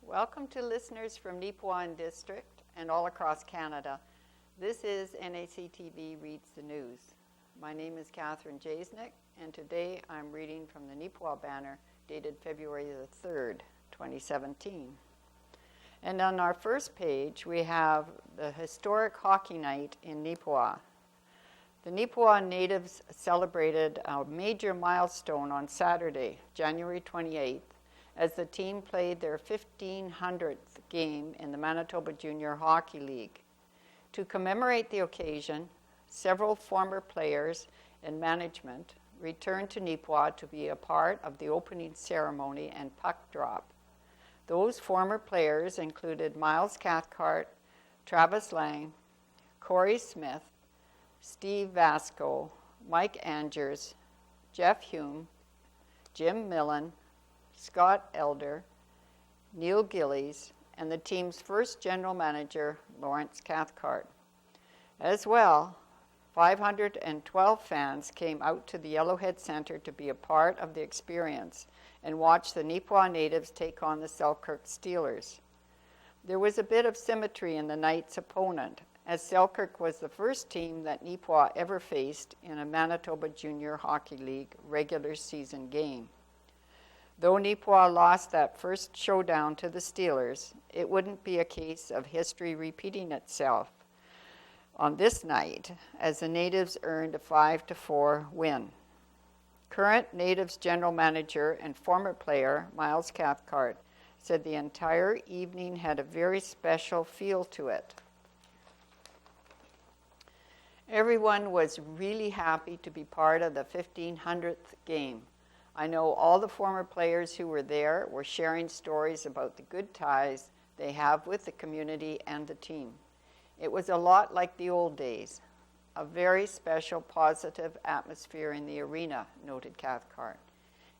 Welcome to listeners from Neepawa District and all across Canada. This is NACTV Reads the News. My name is Catherine Jasnick, and today I'm reading from the Neepawa banner dated February the 3rd, 2017. And on our first page, we have the historic hockey night in Neepawa. The Neepawa natives celebrated a major milestone on Saturday, January 28th, as the team played their 1,500th game in the Manitoba Junior Hockey League. To commemorate the occasion, several former players and management returned to Neepawa to be a part of the opening ceremony and puck drop. Those former players included Miles Cathcart, Travis Lang, Corey Smith, Steve Vasco, Mike Angers, Jeff Hume, Jim Millen, Scott Elder, Neil Gillies, and the team's first general manager, Lawrence Cathcart. As well, 512 fans came out to the Yellowhead Centre to be a part of the experience and watch the Neepawa natives take on the Selkirk Steelers. There was a bit of symmetry in the night's opponent, as Selkirk was the first team that Neepawa ever faced in a Manitoba Junior Hockey League regular season game. Though Neepawa lost that first showdown to the Steelers, it wouldn't be a case of history repeating itself on this night, as the natives earned a 5-4 win. Current Natives general manager and former player Miles Cathcart said the entire evening had a very special feel to it. Everyone was really happy to be part of the 1,500th game. I know all the former players who were there were sharing stories about the good ties they have with the community and the team. It was a lot like the old days, a very special positive atmosphere in the arena, noted Cathcart.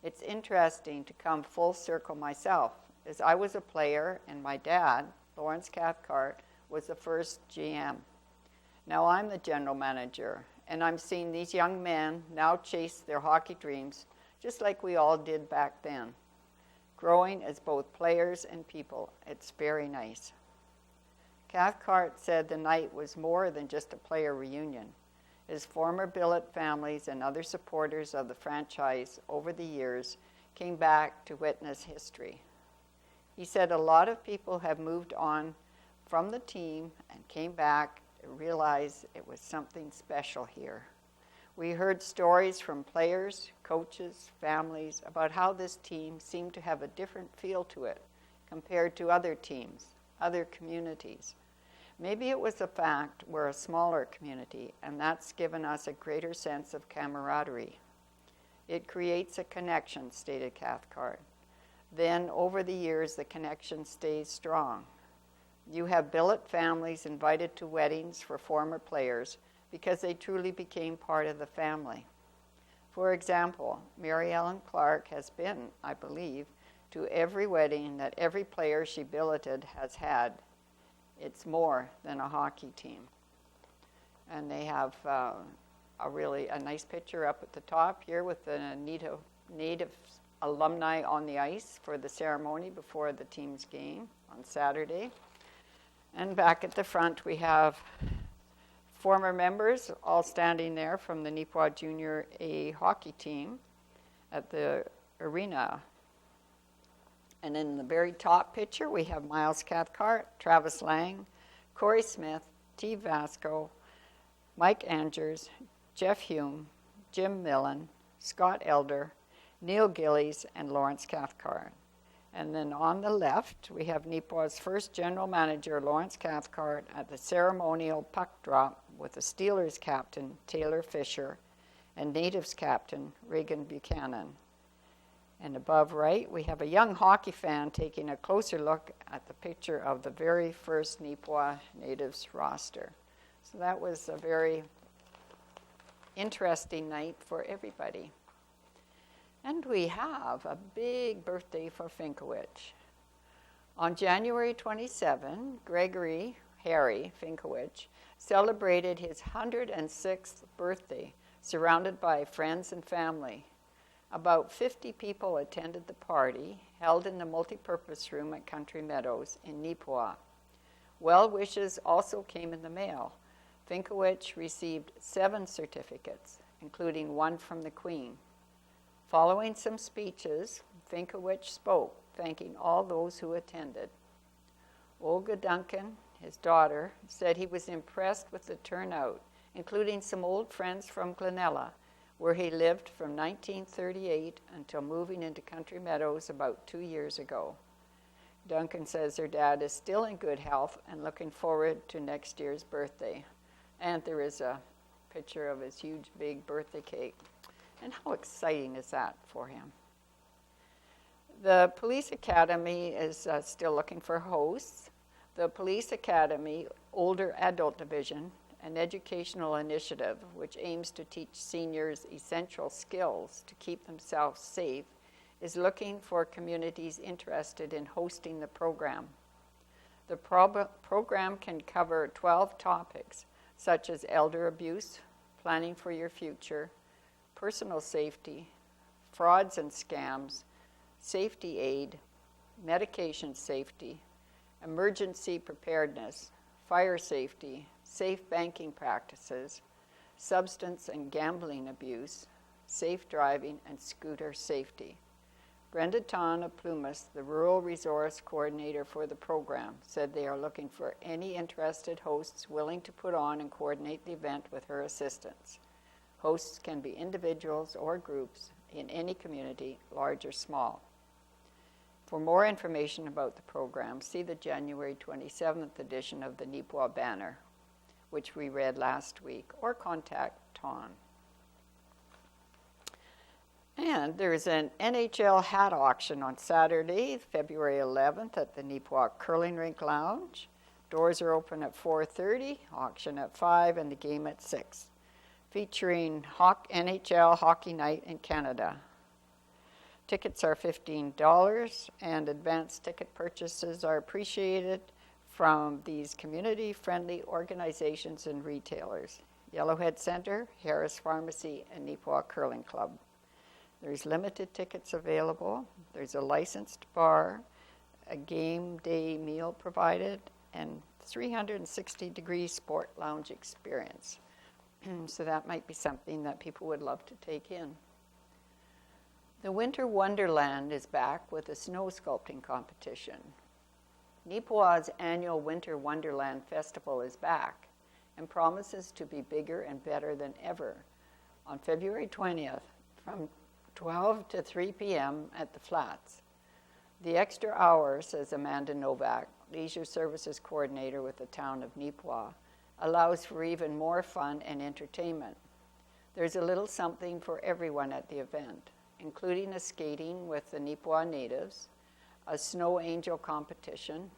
It's interesting to come full circle myself, as I was a player and my dad, Lawrence Cathcart, was the first GM. Now I'm the general manager, and I'm seeing these young men now chase their hockey dreams just like we all did back then, growing as both players and people. It's very nice. Cathcart said the night was more than just a player reunion. His former billet families and other supporters of the franchise over the years came back to witness history. He said a lot of people have moved on from the team and came back to realize it was something special here. We heard stories from players, coaches, families about how this team seemed to have a different feel to it compared to other teams, other communities. Maybe it was the fact we're a smaller community, and that's given us a greater sense of camaraderie. It creates a connection, stated Cathcart. Then, over the years, the connection stays strong. You have billet families invited to weddings for former players because they truly became part of the family. For example, Mary Ellen Clark has been, I believe, to every wedding that every player she billeted has had. It's more than a hockey team. And they have a nice picture up at the top here with the native alumni on the ice for the ceremony before the team's game on Saturday. And back at the front we have former members all standing there from the Neepawa Junior A hockey team at the arena. And in the very top picture, we have Miles Cathcart, Travis Lang, Corey Smith, Steve Vasco, Mike Angers, Jeff Hume, Jim Millen, Scott Elder, Neil Gillies, and Lawrence Cathcart. And then on the left, we have Neepawa's first general manager, Lawrence Cathcart, at the ceremonial puck drop with the Steelers captain, Taylor Fisher, and Natives captain, Reagan Buchanan. And above right, we have a young hockey fan taking a closer look at the picture of the very first Neepawa Natives roster. So that was a very interesting night for everybody. And we have a big birthday for Finkowich. On January 27, Gregory Harry Finkowich celebrated his 106th birthday, surrounded by friends and family. About 50 people attended the party, held in the multipurpose room at Country Meadows in Neepawa. Well wishes also came in the mail. Finkowich received 7 certificates, including one from the Queen. Following some speeches, Finkowich spoke, thanking all those who attended. Olga Duncan, his daughter, said he was impressed with the turnout, including some old friends from Glenella, where he lived from 1938 until moving into Country Meadows about 2 years ago. Duncan says her dad is still in good health and looking forward to next year's birthday. And there is a picture of his huge, big birthday cake. And how exciting is that for him? The Police Academy is still looking for hosts. The Police Academy Older Adult Division, an educational initiative which aims to teach seniors essential skills to keep themselves safe, is looking for communities interested in hosting the program. The program can cover 12 topics, such as elder abuse, planning for your future, personal safety, frauds and scams, safety aid, medication safety, emergency preparedness, fire safety, safe banking practices, substance and gambling abuse, safe driving, and scooter safety. Brenda Ton of Plumas, the Rural Resource Coordinator for the program, said they are looking for any interested hosts willing to put on and coordinate the event with her assistance. Hosts can be individuals or groups in any community, large or small. For more information about the program, see the January 27th edition of the Neepawa Banner, which we read last week, or contact Ton. And there's an NHL hat auction on Saturday, February 11th at the Neepawa Curling Rink Lounge. Doors are open at 4:30, auction at 5, and the game at 6, featuring NHL Hockey Night in Canada. Tickets are $15, and advanced ticket purchases are appreciated from these community-friendly organizations and retailers: Yellowhead Center, Harris Pharmacy, and Neepawa Curling Club. There's limited tickets available. There's a licensed bar, a game day meal provided, and 360-degree sport lounge experience. So that might be something that people would love to take in. The Winter Wonderland is back with a snow sculpting competition. Neepawa's annual Winter Wonderland Festival is back and promises to be bigger and better than ever on February 20th from 12 to 3 p.m. at the Flats. The extra hour, says Amanda Novak, Leisure Services Coordinator with the town of Neepawa, allows for even more fun and entertainment. There's a little something for everyone at the event, including a skating with the Neepawa natives, a snow angel competition,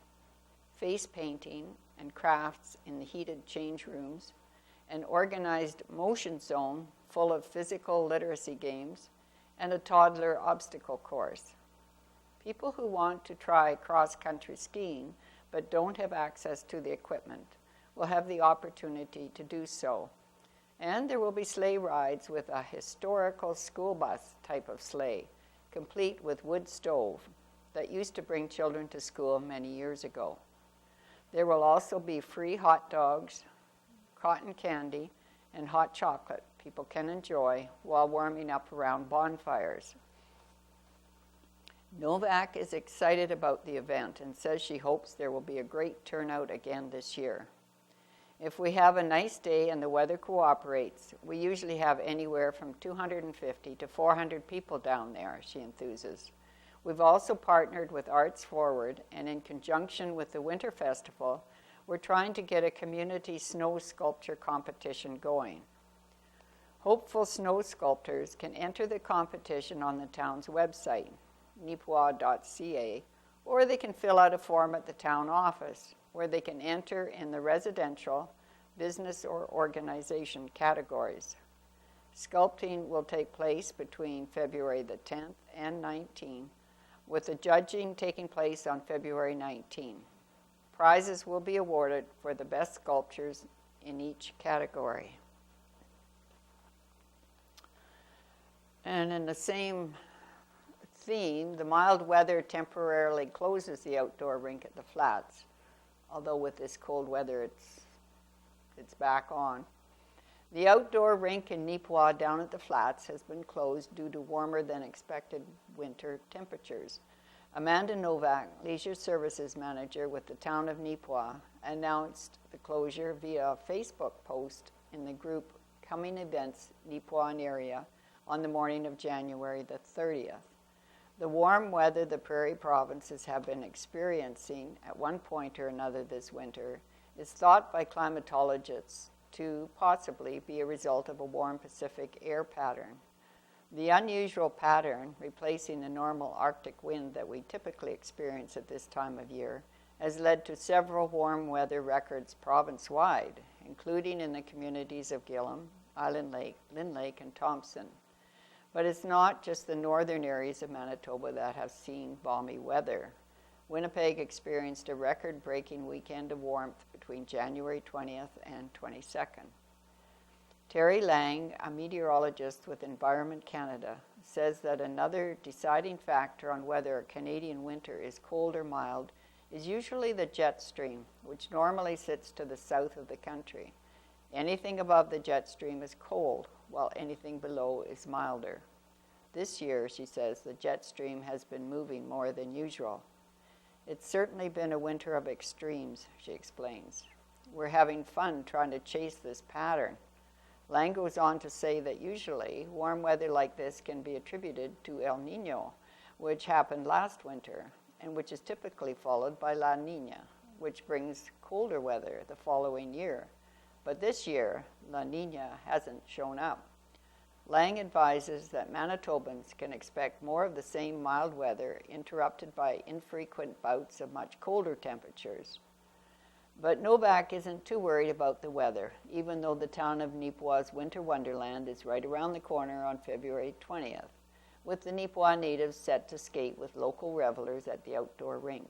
face painting and crafts in the heated change rooms, an organized motion zone full of physical literacy games, and a toddler obstacle course. People who want to try cross-country skiing but don't have access to the equipment will have the opportunity to do so. And there will be sleigh rides with a historical school bus type of sleigh, complete with wood stove, that used to bring children to school many years ago. There will also be free hot dogs, cotton candy, and hot chocolate people can enjoy while warming up around bonfires. Novak is excited about the event and says she hopes there will be a great turnout again this year. If we have a nice day and the weather cooperates, we usually have anywhere from 250 to 400 people down there, she enthuses. We've also partnered with Arts Forward, and in conjunction with the Winter Festival, we're trying to get a community snow sculpture competition going. Hopeful snow sculptors can enter the competition on the town's website, neepawa.ca, or they can fill out a form at the town office, where they can enter in the residential, business, or organization categories. Sculpting will take place between February the 10th and 19th, with the judging taking place on February 19. Prizes will be awarded for the best sculptures in each category. And in the same theme, the mild weather temporarily closes the outdoor rink at the flats, although with this cold weather it's back on. The outdoor rink in Neepawa down at the flats has been closed due to warmer than expected winter temperatures. Amanda Novak, Leisure Services Manager with the town of Neepawa, announced the closure via a Facebook post in the group Coming Events Neepawa and Area on the morning of January the 30th. The warm weather the prairie provinces have been experiencing at one point or another this winter is thought by climatologists to possibly be a result of a warm Pacific air pattern. The unusual pattern, replacing the normal Arctic wind that we typically experience at this time of year, has led to several warm weather records province-wide, including in the communities of Gillam, Island Lake, Lynn Lake, and Thompson. But it's not just the northern areas of Manitoba that have seen balmy weather. Winnipeg experienced a record-breaking weekend of warmth between January 20th and 22nd. Terry Lang, a meteorologist with Environment Canada, says that another deciding factor on whether a Canadian winter is cold or mild is usually the jet stream, which normally sits to the south of the country. Anything above the jet stream is cold, while anything below is milder. This year, she says, the jet stream has been moving more than usual. It's certainly been a winter of extremes, she explains. We're having fun trying to chase this pattern. Lang goes on to say that usually warm weather like this can be attributed to El Nino, which happened last winter, and which is typically followed by La Nina, which brings colder weather the following year. But this year, La Nina hasn't shown up. Lang advises that Manitobans can expect more of the same mild weather interrupted by infrequent bouts of much colder temperatures. But Novak isn't too worried about the weather, even though the town of Neepawa's Winter Wonderland is right around the corner on February 20th, with the Neepawa natives set to skate with local revelers at the outdoor rink.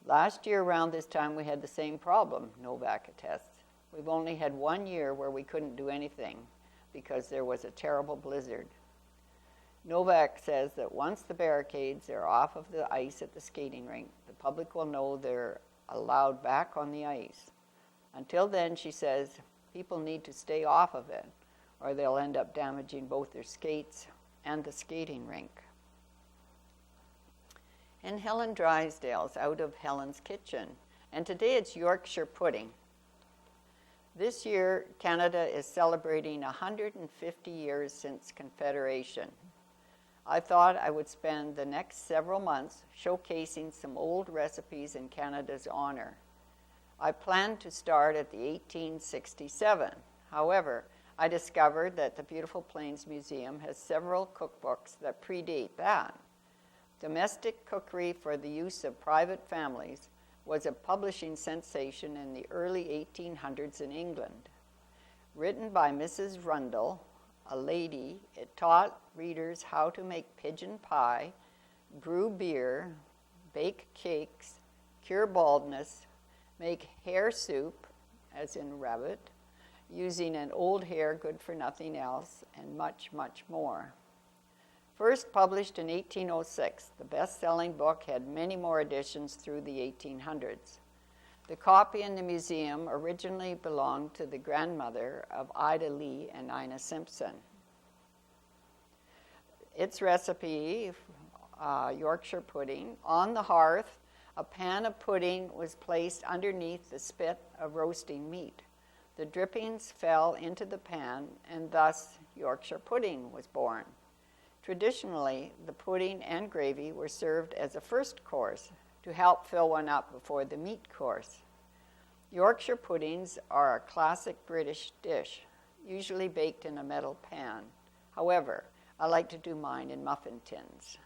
Last year around this time we had the same problem, Novak attests. We've only had 1 year where we couldn't do anything because there was a terrible blizzard. Novak says that once the barricades are off of the ice at the skating rink, the public will know they're allowed back on the ice. Until then, she says, people need to stay off of it, or they'll end up damaging both their skates and the skating rink. And Helen Drysdale's out of Helen's Kitchen, and today it's Yorkshire pudding. This year, Canada is celebrating 150 years since Confederation. I thought I would spend the next several months showcasing some old recipes in Canada's honor. I planned to start at the 1867. However, I discovered that the Beautiful Plains Museum has several cookbooks that predate that. Domestic cookery for the use of private families was a publishing sensation in the early 1800s in England. Written by Mrs. Rundle, a lady, it taught readers how to make pigeon pie, brew beer, bake cakes, cure baldness, make hare soup, as in rabbit, using an old hare good for nothing else, and much, much more. First published in 1806, the best-selling book had many more editions through the 1800s. The copy in the museum originally belonged to the grandmother of Ida Lee and Ina Simpson. Its recipe, Yorkshire pudding, on the hearth, a pan of pudding was placed underneath the spit of roasting meat. The drippings fell into the pan, and thus Yorkshire pudding was born. Traditionally, the pudding and gravy were served as a first course to help fill one up before the meat course. Yorkshire puddings are a classic British dish, usually baked in a metal pan. However, I like to do mine in muffin tins.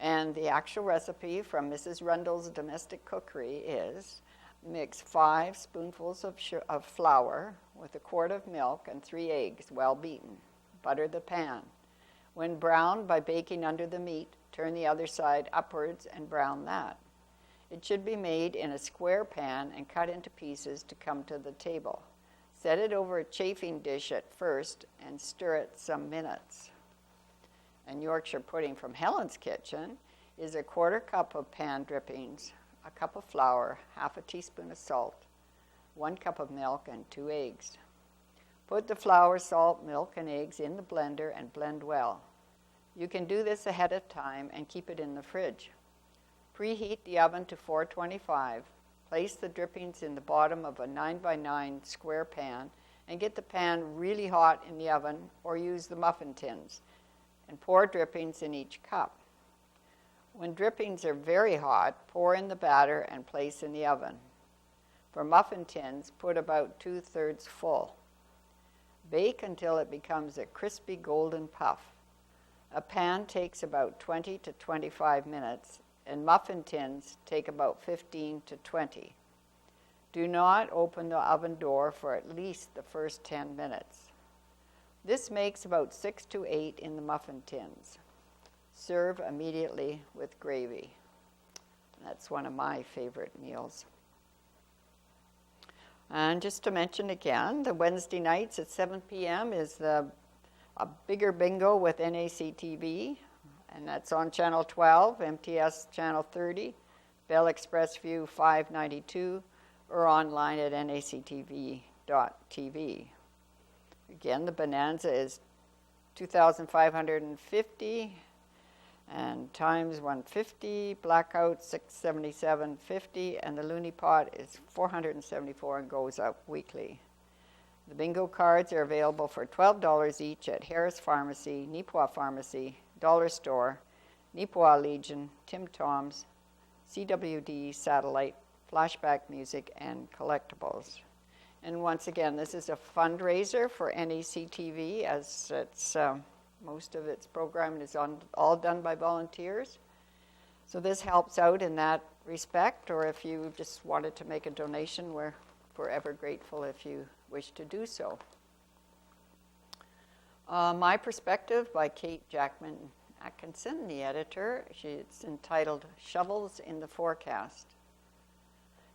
And the actual recipe from Mrs. Rundle's Domestic Cookery is: mix 5 spoonfuls of flour with a quart of milk and 3 eggs, well beaten. Butter the pan. When browned by baking under the meat, turn the other side upwards and brown that. It should be made in a square pan and cut into pieces to come to the table. Set it over a chafing dish at first and stir it some minutes. and Yorkshire pudding from Helen's Kitchen is a 1/4 cup of pan drippings, a cup of flour, 1/2 teaspoon of salt, 1 cup of milk, and 2 eggs. Put the flour, salt, milk, and eggs in the blender and blend well. You can do this ahead of time and keep it in the fridge. Preheat the oven to 425. Place the drippings in the bottom of a 9x9 square pan and get the pan really hot in the oven, or use the muffin tins, and pour drippings in each cup. When drippings are very hot, pour in the batter and place in the oven. For muffin tins, put about 2/3 full. Bake until it becomes a crispy golden puff. A pan takes about 20 to 25 minutes, and muffin tins take about 15 to 20. Do not open the oven door for at least the first 10 minutes. This makes about 6 to 8 in the muffin tins. Serve immediately with gravy. That's one of my favorite meals. And just to mention again, the Wednesday nights at 7 p.m. is a bigger bingo with NAC TV, and that's on Channel 12, MTS Channel 30, Bell Express View 592, or online at nactv.tv. Again, the bonanza is 2,550 and times 150, blackout 677.50, and the loony pot is 474 and goes up weekly. The bingo cards are available for $12 each at Harris Pharmacy, Neepawa Pharmacy, Dollar Store, Neepawa Legion, Tim Tom's, CWD Satellite, Flashback Music, and Collectibles. And once again, this is a fundraiser for NAC TV, as it's most of its programming is all done by volunteers. So this helps out in that respect, or if you just wanted to make a donation, we're forever grateful if you wish to do so. My Perspective by Kate Jackman Atkinson, the editor. It's entitled Shovels in the Forecast.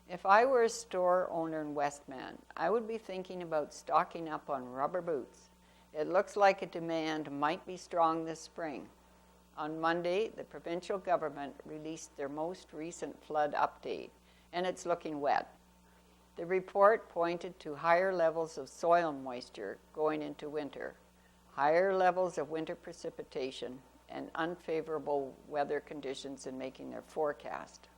If I were a store owner in Westman, I would be thinking about stocking up on rubber boots. It looks like a demand might be strong this spring. On Monday, the provincial government released their most recent flood update, and it's looking wet. The report pointed to higher levels of soil moisture going into winter, higher levels of winter precipitation, and unfavorable weather conditions in making their forecast.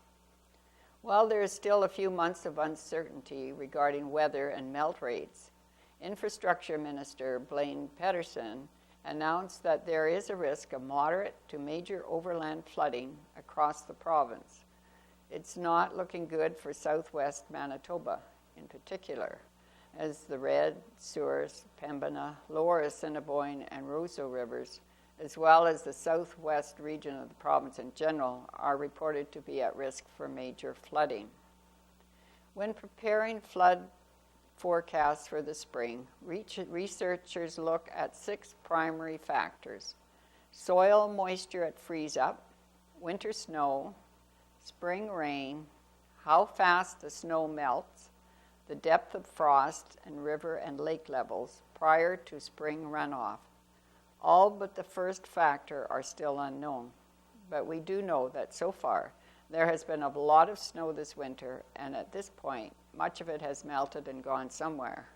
While there is still a few months of uncertainty regarding weather and melt rates, Infrastructure Minister Blaine Pedersen announced that there is a risk of moderate to major overland flooding across the province. It's not looking good for southwest Manitoba in particular, as the Red, Souris, Pembina, Lower Assiniboine, and Roseau rivers, as well as the southwest region of the province in general, are reported to be at risk for major flooding. When preparing flood forecasts for the spring, researchers look at 6 primary factors: soil moisture at freeze-up, winter snow, spring rain, how fast the snow melts, the depth of frost, and river and lake levels prior to spring runoff. All but the first factor are still unknown, but we do know that so far there has been a lot of snow this winter, and at this point, much of it has melted and gone somewhere.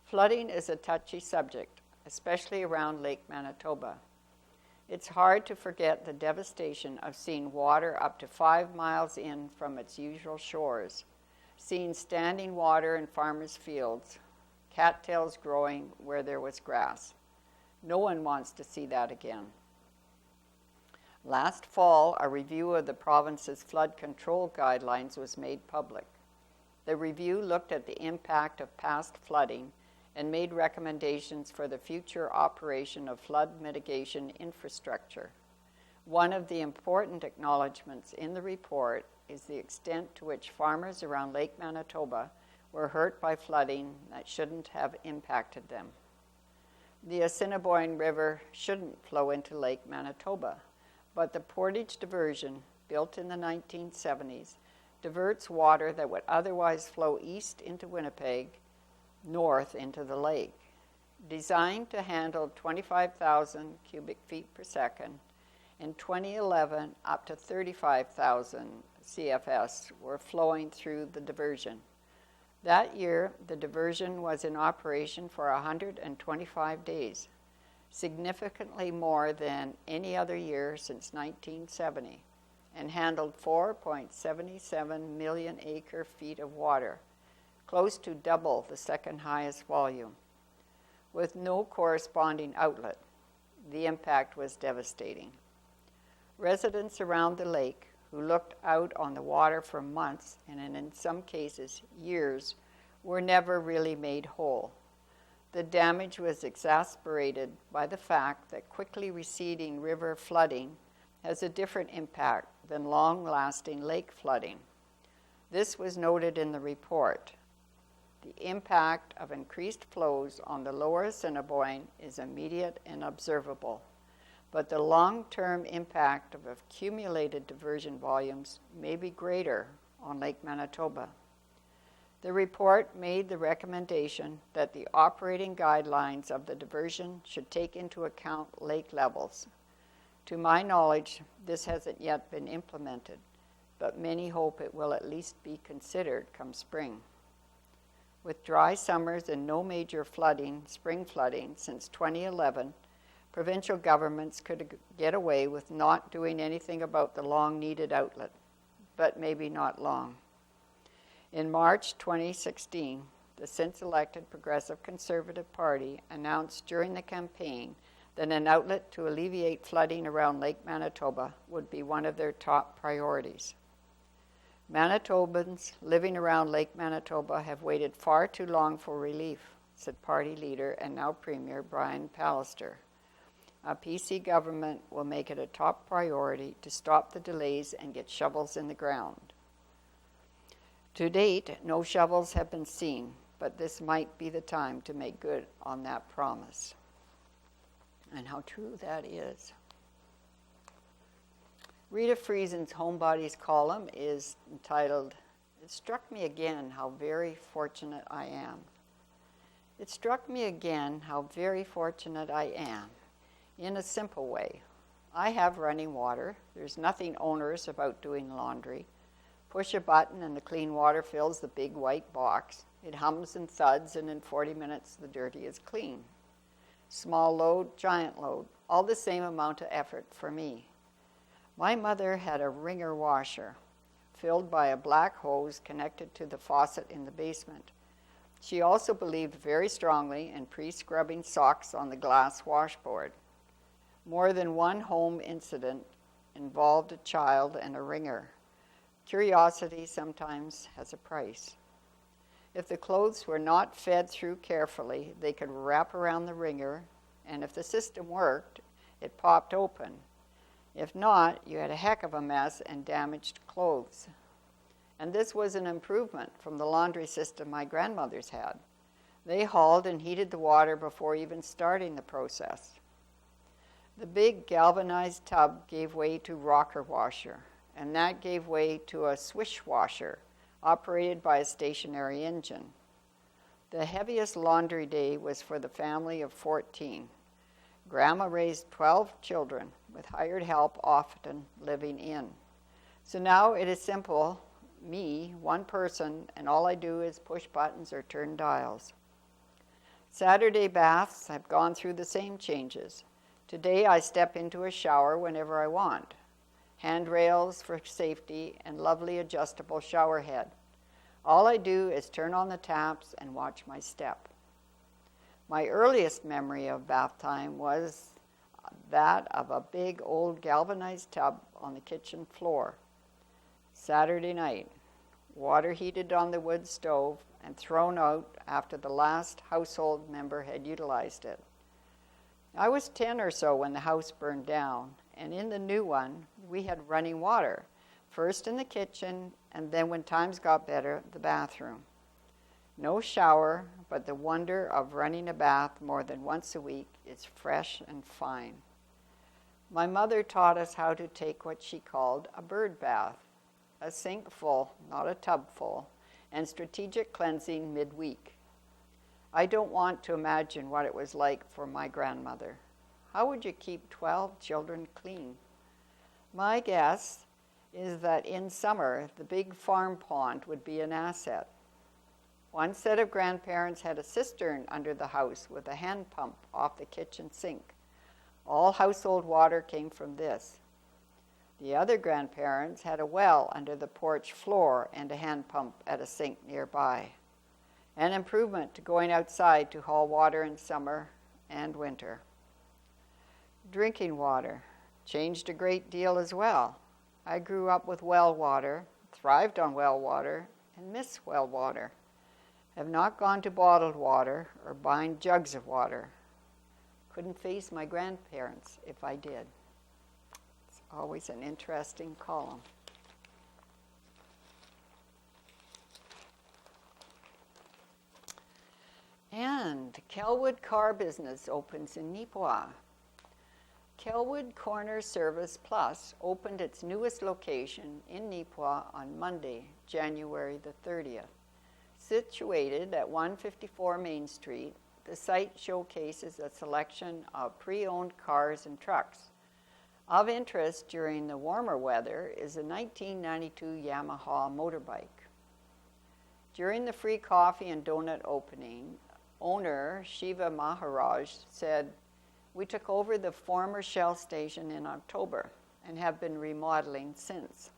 Flooding is a touchy subject, especially around Lake Manitoba. It's hard to forget the devastation of seeing water up to 5 miles in from its usual shores, seeing standing water in farmers' fields, cattails growing where there was grass. No one wants to see that again. Last fall, a review of the province's flood control guidelines was made public. The review looked at the impact of past flooding and made recommendations for the future operation of flood mitigation infrastructure. One of the important acknowledgments in the report is the extent to which farmers around Lake Manitoba were hurt by flooding that shouldn't have impacted them. The Assiniboine River shouldn't flow into Lake Manitoba, but the Portage Diversion, built in the 1970s, diverts water that would otherwise flow east into Winnipeg, north into the lake. Designed to handle 25,000 cubic feet per second, in 2011, up to 35,000 CFS were flowing through the diversion. That year, the diversion was in operation for 125 days, significantly more than any other year since 1970, and handled 4.77 million acre-feet of water, close to double the second highest volume. With no corresponding outlet, the impact was devastating. Residents around the lake who looked out on the water for months and in some cases years were never really made whole. The damage was exacerbated by the fact that quickly receding river flooding has a different impact than long-lasting lake flooding. This was noted in the report. The impact of increased flows on the lower Assiniboine is immediate and observable, but the long-term impact of accumulated diversion volumes may be greater on Lake Manitoba. The report made the recommendation that the operating guidelines of the diversion should take into account lake levels. To my knowledge, this hasn't yet been implemented, but many hope it will at least be considered come spring. With dry summers and no major flooding, spring flooding, since 2011, provincial governments could get away with not doing anything about the long-needed outlet, but maybe not long. In March 2016, the since-elected Progressive Conservative Party announced during the campaign that an outlet to alleviate flooding around Lake Manitoba would be one of their top priorities. Manitobans living around Lake Manitoba have waited far too long for relief, said party leader and now Premier Brian Pallister. A PC government will make it a top priority to stop the delays and get shovels in the ground. To date, no shovels have been seen, but this might be the time to make good on that promise. And how true that is. Rita Friesen's Homebodies column is entitled, "It struck me again how very fortunate I am." It struck me again how very fortunate I am, in a simple way. I have running water. There's nothing onerous about doing laundry. Push a button and the clean water fills the big white box. It hums and thuds, and in 40 minutes the dirty is clean. Small load, giant load, all the same amount of effort for me. My mother had a wringer washer filled by a black hose connected to the faucet in the basement. She also believed very strongly in pre-scrubbing socks on the glass washboard. More than one home incident involved a child and a wringer. Curiosity sometimes has a price. If the clothes were not fed through carefully, they could wrap around the wringer, and if the system worked, it popped open. If not, you had a heck of a mess and damaged clothes. And this was an improvement from the laundry system my grandmothers had. They hauled and heated the water before even starting the process. The big galvanized tub gave way to rocker washer, and that gave way to a swish washer operated by a stationary engine. The heaviest laundry day was for the family of 14. Grandma raised 12 children with hired help often living in. So now it is simple, me, one person, and all I do is push buttons or turn dials. Saturday baths have gone through the same changes. Today I step into a shower whenever I want. Handrails for safety and lovely adjustable shower head. All I do is turn on the taps and watch my step. My earliest memory of bath time was that of a big old galvanized tub on the kitchen floor. Saturday night, water heated on the wood stove and thrown out after the last household member had utilized it. I was 10 or so when the house burned down, and in the new one, we had running water, first in the kitchen, and then when times got better, the bathroom. No shower, but the wonder of running a bath more than once a week is fresh and fine. My mother taught us how to take what she called a bird bath, a sink full, not a tub full, and strategic cleansing midweek. I don't want to imagine what it was like for my grandmother. How would you keep 12 children clean? My guess is that in summer, the big farm pond would be an asset. One set of grandparents had a cistern under the house with a hand pump off the kitchen sink. All household water came from this. The other grandparents had a well under the porch floor and a hand pump at a sink nearby. An improvement to going outside to haul water in summer and winter. Drinking water changed a great deal as well. I grew up with well water, thrived on well water, and miss well water. Have not gone to bottled water or buying jugs of water. Couldn't face my grandparents if I did. It's always an interesting column. And Kelwood Car Business opens in Neepawa. Kelwood Corner Service Plus opened its newest location in Neepawa on Monday, January the 30th. Situated at 154 Main Street, the site showcases a selection of pre-owned cars and trucks. Of interest during the warmer weather is a 1992 Yamaha motorbike. During the free coffee and donut opening, owner Shiva Maharaj said, "We took over the former Shell station in October and have been remodeling since."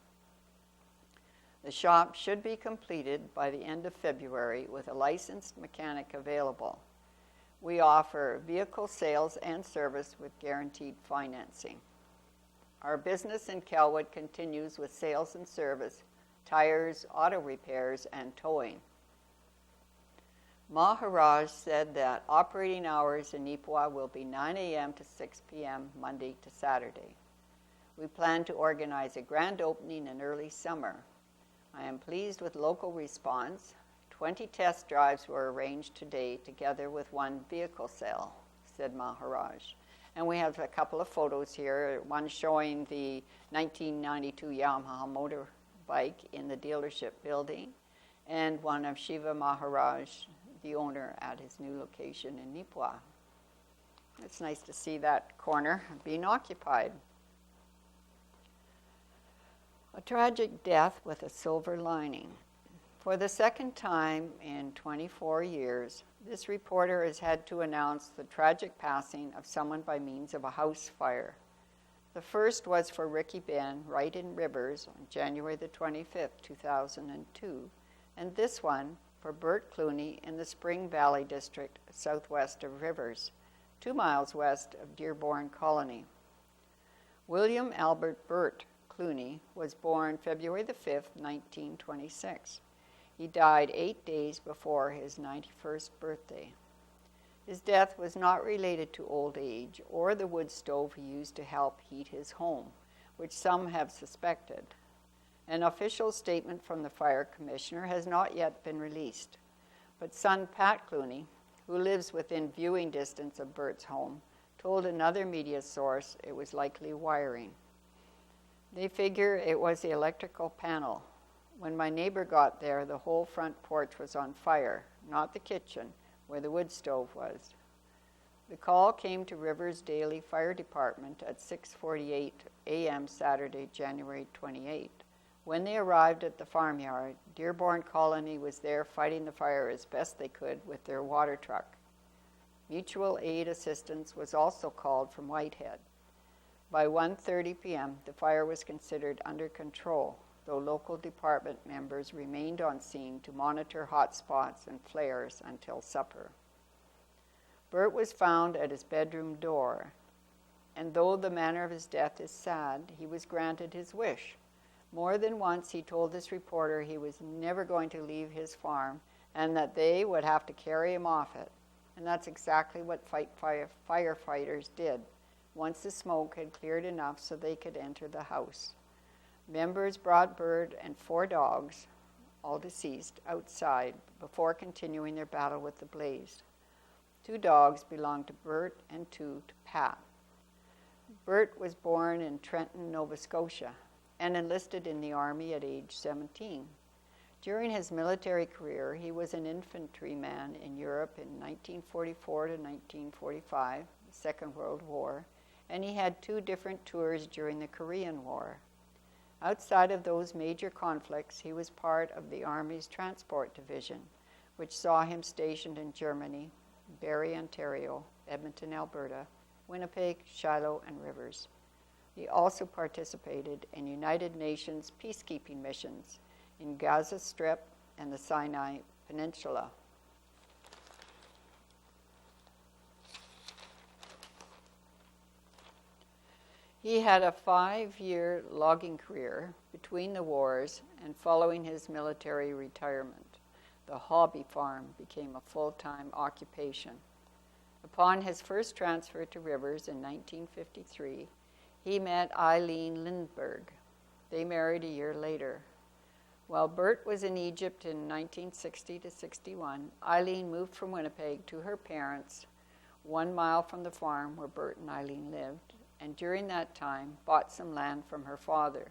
The shop should be completed by the end of February with a licensed mechanic available. We offer vehicle sales and service with guaranteed financing. Our business in Kelwood continues with sales and service, tires, auto repairs, and towing. Maharaj said that operating hours in Neepawa will be 9 a.m. to 6 p.m. Monday to Saturday. We plan to organize a grand opening in early summer. I am pleased with local response. 20 test drives were arranged today together with one vehicle sale, said Maharaj. And we have a couple of photos here, one showing the 1992 Yamaha motorbike in the dealership building, and one of Shiva Maharaj, the owner, at his new location in Neepawa. It's nice to see that corner being occupied. A tragic death with a silver lining. For the second time in 24 years, this reporter has had to announce the tragic passing of someone by means of a house fire. The first was for Ricky Ben, right in Rivers, on January the 25th, 2002, and this one for Bert Clooney in the Spring Valley District, southwest of Rivers, 2 miles west of Dearborn Colony. William Albert Bert Clooney was born February the 5th, 1926. He died 8 days before his 91st birthday. His death was not related to old age or the wood stove he used to help heat his home, which some have suspected. An official statement from the fire commissioner has not yet been released, but son Pat Clooney, who lives within viewing distance of Bert's home, told another media source it was likely wiring. They figure it was the electrical panel. When my neighbor got there, the whole front porch was on fire, not the kitchen, where the wood stove was. The call came to Rivers Daily Fire Department at 6:48 a.m. Saturday, January 28. When they arrived at the farmyard, Dearborn Colony was there fighting the fire as best they could with their water truck. Mutual aid assistance was also called from Whitehead. By 1:30 p.m., the fire was considered under control, though local department members remained on scene to monitor hot spots and flares until supper. Bert was found at his bedroom door, and though the manner of his death is sad, he was granted his wish. More than once he told this reporter he was never going to leave his farm and that they would have to carry him off it. And that's exactly what firefighters did once the smoke had cleared enough so they could enter the house. Members brought Bert and 4 dogs, all deceased, outside before continuing their battle with the blaze. 2 dogs belonged to Bert and 2 to Pat. Bert was born in Trenton, Nova Scotia, and enlisted in the Army at age 17. During his military career, he was an infantryman in Europe in 1944 to 1945, the Second World War, and he had 2 different tours during the Korean War. Outside of those major conflicts, he was part of the Army's Transport Division, which saw him stationed in Germany, Barrie, Ontario, Edmonton, Alberta, Winnipeg, Shiloh, and Rivers. He also participated in United Nations peacekeeping missions in Gaza Strip and the Sinai Peninsula. He had a 5-year logging career between the wars, and following his military retirement, the hobby farm became a full-time occupation. Upon his first transfer to Rivers in 1953, he met Eileen Lindbergh. They married a year later. While Bert was in Egypt in 1960 to 61, Eileen moved from Winnipeg to her parents, 1 mile from the farm where Bert and Eileen lived, and during that time bought some land from her father.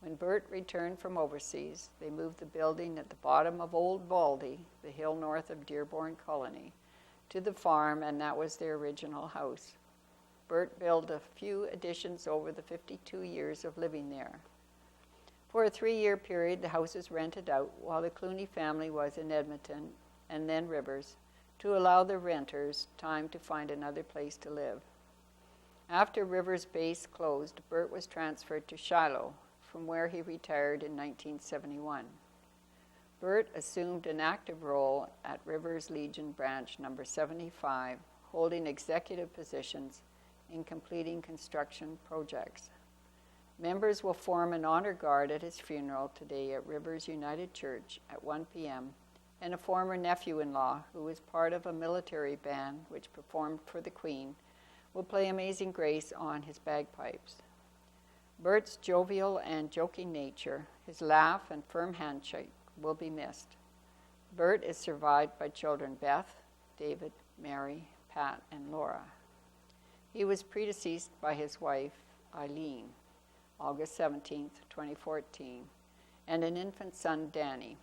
When Bert returned from overseas, they moved the building at the bottom of Old Baldy, the hill north of Dearborn Colony, to the farm, and that was their original house. Bert built a few additions over the 52 years of living there. For a 3-year period, the house was rented out while the Clooney family was in Edmonton and then Rivers, to allow the renters time to find another place to live. After Rivers base closed, Bert was transferred to Shiloh, from where he retired in 1971. Bert assumed an active role at Rivers Legion Branch number 75, holding executive positions in completing construction projects. Members will form an honor guard at his funeral today at Rivers United Church at 1 p.m., and a former nephew-in-law, who was part of a military band which performed for the Queen, will play Amazing Grace on his bagpipes. Bert's jovial and joking nature, his laugh and firm handshake will be missed. Bert is survived by children Beth, David, Mary, Pat, and Laura. He was predeceased by his wife, Eileen, August 17, 2014, and an infant son, Danny,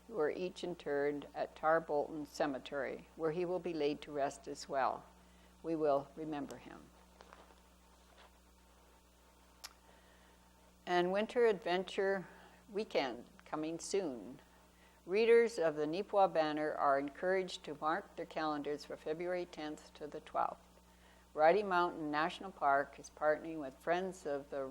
who are each interred at Tarbolton Cemetery, where he will be laid to rest as well. We will remember him. And Winter Adventure Weekend coming soon. Readers of the Neepawa Banner are encouraged to mark their calendars for February 10th to the 12th. Riding Mountain National Park is partnering with Friends of the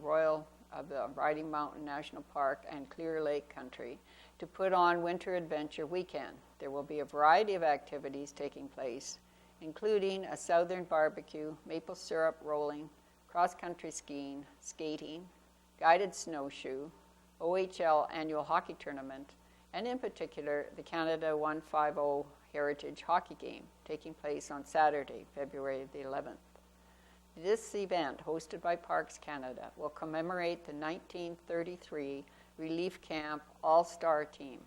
Riding Mountain National Park and Clear Lake Country to put on Winter Adventure Weekend. There will be a variety of activities taking place, including a southern barbecue, maple syrup rolling, cross-country skiing, skating, guided snowshoe, OHL annual hockey tournament, and in particular, the Canada 150 Heritage Hockey Game, taking place on Saturday, February the 11th. This event, hosted by Parks Canada, will commemorate the 1933 Relief Camp All-Star team.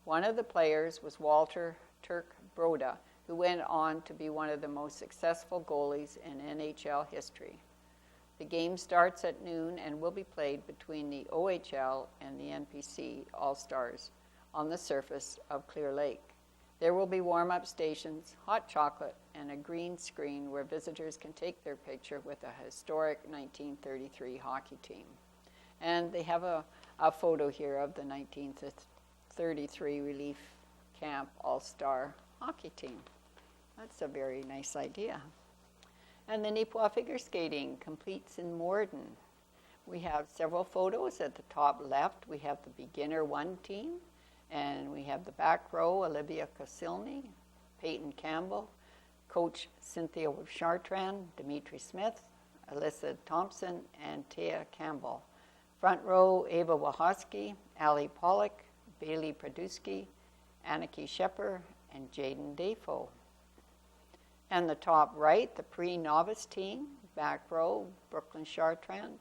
One of the players was Walter Turk Broda, who went on to be one of the most successful goalies in NHL history. The game starts at noon and will be played between the OHL and the NPC All-Stars on the surface of Clear Lake. There will be warm-up stations, hot chocolate, and a green screen where visitors can take their picture with a historic 1933 hockey team. And they have a photo here of the 1933 Relief Camp All-Star hockey team. That's a very nice idea. And the Neepawa figure skating completes in Morden. We have several photos. At the top left, we have the beginner 1 team, and we have the back row, Olivia Kosilny, Peyton Campbell, Coach Cynthia Chartrand, Dimitri Smith, Alyssa Thompson, and Tia Campbell. Front row, Ava Wachowski, Ali Pollock, Bailey Produski, Aniki Shepper, and Jaden Defoe. And the top right, the pre-novice team, back row, Brooklyn Chartrand,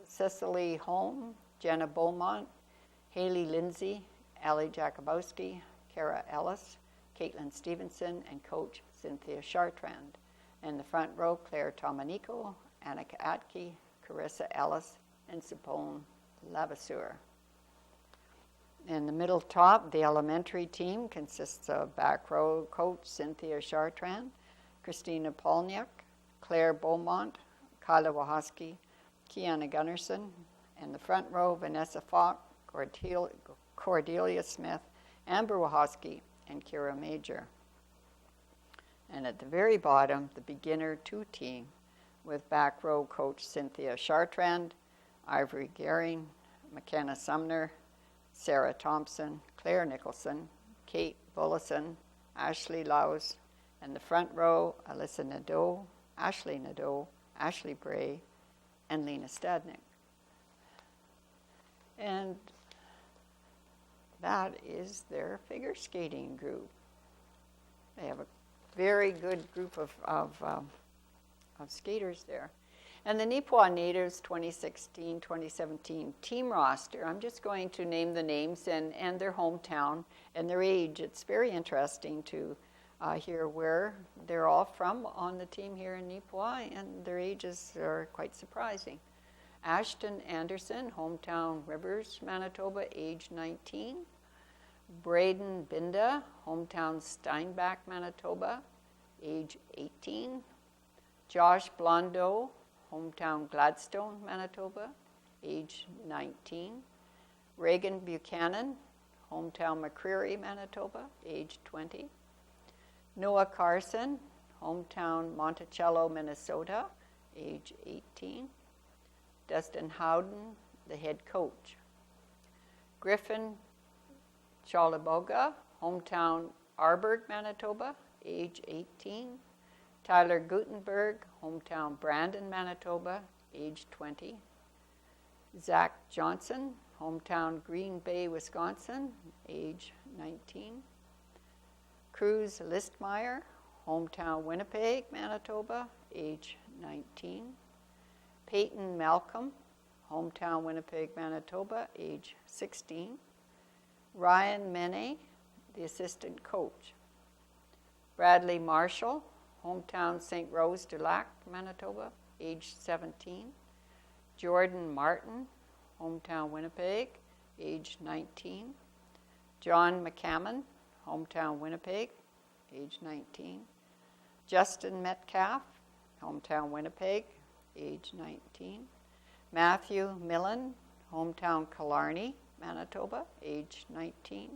Cecily Holm, Jenna Beaumont, Haley Lindsay, Ali Jakubowski, Kara Ellis, Caitlin Stevenson, and Coach Cynthia Chartrand. And the front row, Claire Tomanico, Annika Atke, Carissa Ellis, and Simone Lavasseur. In the middle top, the elementary team consists of back row coach Cynthia Chartrand, Christina Polniak, Claire Beaumont, Kyla Wahoski, Kiana Gunnarsson, and the front row, Vanessa Falk, Cordelia Smith, Amber Wahoski, and Kira Major. And at the very bottom, the beginner 2 team with back row coach Cynthia Chartrand, Ivory Gehring, McKenna Sumner, Sarah Thompson, Claire Nicholson, Kate Bullison, Ashley Laus, and the front row, Alyssa Nadeau, Ashley Bray, and Lena Stadnick. And that is their figure skating group. They have a very good group of skaters there. And the Neepawa Natives 2016-2017 team roster, I'm just going to name the names and their hometown and their age. It's very interesting to hear where they're all from on the team here in Neepawa, and their ages are quite surprising. Ashton Anderson, hometown Rivers, Manitoba, age 19. Braden Binda, hometown Steinbach, Manitoba, age 18. Josh Blondeau, hometown Gladstone, Manitoba, age 19. Reagan Buchanan, hometown McCreary, Manitoba, age 20. Noah Carson, hometown Monticello, Minnesota, age 18. Dustin Howden, the head coach. Griffin Chalaboga, hometown Arborg, Manitoba, age 18. Tyler Gutenberg, hometown Brandon, Manitoba, age 20. Zach Johnson, hometown Green Bay, Wisconsin, age 19. Cruz Listmeyer, hometown Winnipeg, Manitoba, age 19. Peyton Malcolm, hometown Winnipeg, Manitoba, age 16. Ryan Mene, the assistant coach. Bradley Marshall, hometown St. Rose de Lac, Manitoba, age 17. Jordan Martin, hometown Winnipeg, age 19. John McCammon, hometown Winnipeg, age 19. Justin Metcalf, hometown Winnipeg, age 19. Matthew Millen, hometown Killarney, Manitoba, age 19.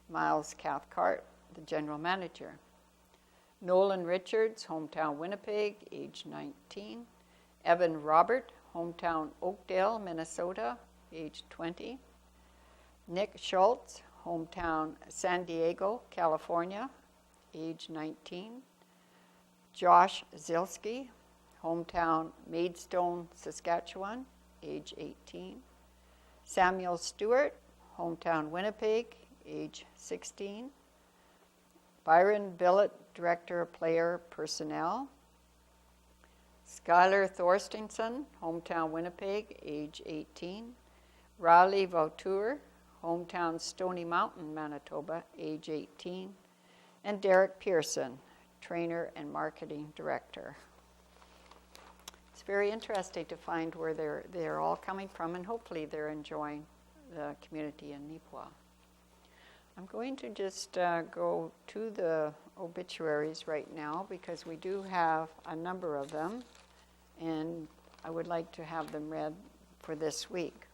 Miles Cathcart, the general manager. Nolan Richards, hometown Winnipeg, age 19. Evan Robert, hometown Oakdale, Minnesota, age 20. Nick Schultz, hometown San Diego, California, age 19. Josh Zilski, hometown Maidstone, Saskatchewan, age 18. Samuel Stewart, hometown Winnipeg, age 16. Byron Billett, Director of Player Personnel. Skylar Thorstenson, hometown Winnipeg, age 18. Riley Vautour, hometown Stony Mountain, Manitoba, age 18. And Derek Pearson, Trainer and Marketing Director. It's very interesting to find where they're all coming from, and hopefully they're enjoying the community in Neepawa. I'm going to just go to the obituaries right now because we do have a number of them, and I would like to have them read for this week.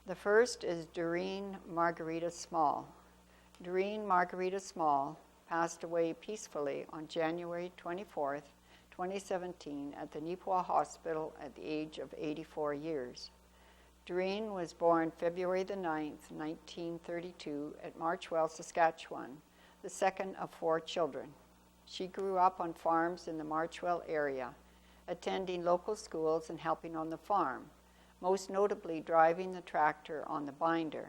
The first is Doreen Margarita Small. Doreen Margarita Small passed away peacefully on January 24th, 2017 at the Neepawa Hospital at the age of 84 years. Doreen was born February the 9th, 1932 at Marchwell, Saskatchewan, the second of 4 children. She grew up on farms in the Marchwell area, attending local schools and helping on the farm, most notably driving the tractor on the binder,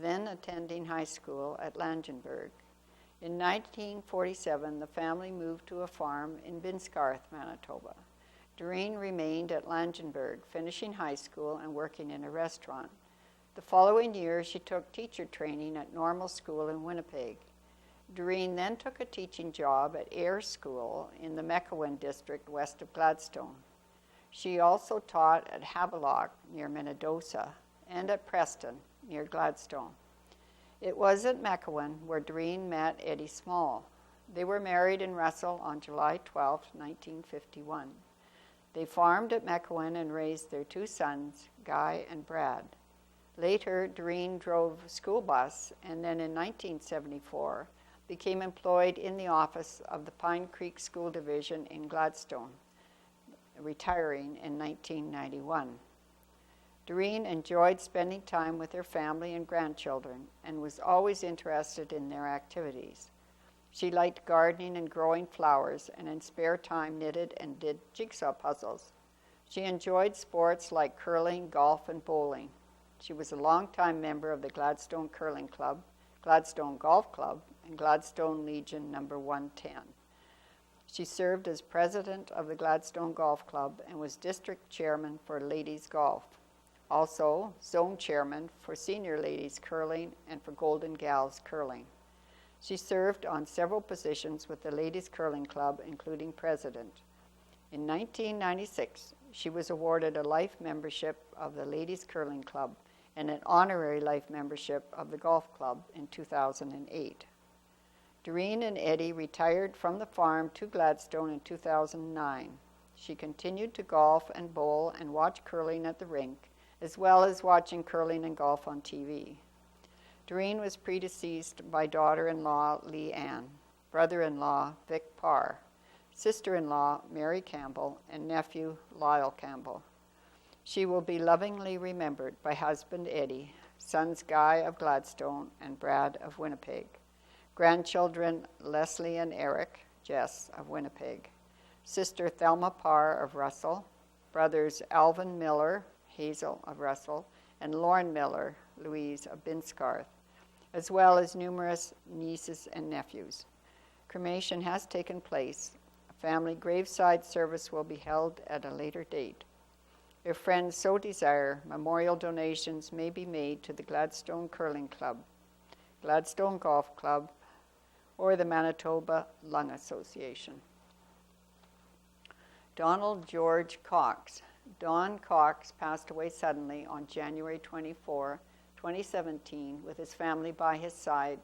then attending high school at Langenburg. In 1947, the family moved to a farm in Binscarth, Manitoba. Doreen remained at Langenburg, finishing high school and working in a restaurant. The following year, she took teacher training at Normal School in Winnipeg. Doreen then took a teaching job at Ayr School in the Mequon district west of Gladstone. She also taught at Havelock near Minnedosa and at Preston near Gladstone. It was at Mequon where Doreen met Eddie Small. They were married in Russell on July 12, 1951. They farmed at Mequon and raised their two sons, Guy and Brad. Later, Doreen drove a school bus and then in 1974 became employed in the office of the Pine Creek School Division in Gladstone, retiring in 1991. Doreen enjoyed spending time with her family and grandchildren and was always interested in their activities. She liked gardening and growing flowers, and in spare time knitted and did jigsaw puzzles. She enjoyed sports like curling, golf, and bowling. She was a longtime member of the Gladstone Curling Club, Gladstone Golf Club, and Gladstone Legion No. 110. She served as president of the Gladstone Golf Club and was district chairman for ladies golf. Also, zone chairman for senior ladies curling and for Golden Gals curling. She served on several positions with the Ladies Curling Club, including president. In 1996, she was awarded a life membership of the Ladies Curling Club and an honorary life membership of the Golf Club in 2008. Doreen and Eddie retired from the farm to Gladstone in 2009. She continued to golf and bowl and watch curling at the rink, as well as watching curling and golf on TV. Doreen was predeceased by daughter-in-law Lee Ann, brother-in-law Vic Parr, sister-in-law Mary Campbell, and nephew Lyle Campbell. She will be lovingly remembered by husband Eddie, sons Guy of Gladstone and Brad of Winnipeg, grandchildren Leslie and Eric, Jess of Winnipeg, sister Thelma Parr of Russell, brothers Alvin Miller, Hazel of Russell, and Lauren Miller, Louise of Binscarth, as well as numerous nieces and nephews. Cremation has taken place. A family graveside service will be held at a later date. If friends so desire, memorial donations may be made to the Gladstone Curling Club, Gladstone Golf Club, or the Manitoba Lung Association. Donald George Cox. Don Cox passed away suddenly on January 24, 2017, with his family by his side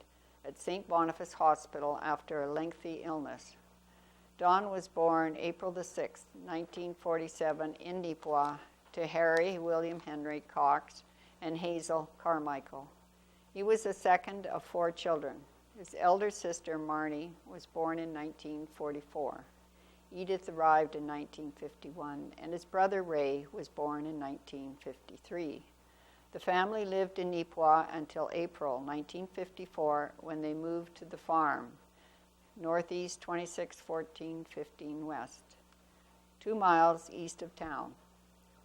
at St. Boniface Hospital after a lengthy illness. Don was born April 6, 1947, in Neepawa to Harry William Henry Cox and Hazel Carmichael. He was the second of 4 children. His elder sister, Marnie, was born in 1944. Edith arrived in 1951, and his brother Ray was born in 1953. The family lived in Neepawa until April 1954, when they moved to the farm, northeast 261415 West, 2 miles east of town.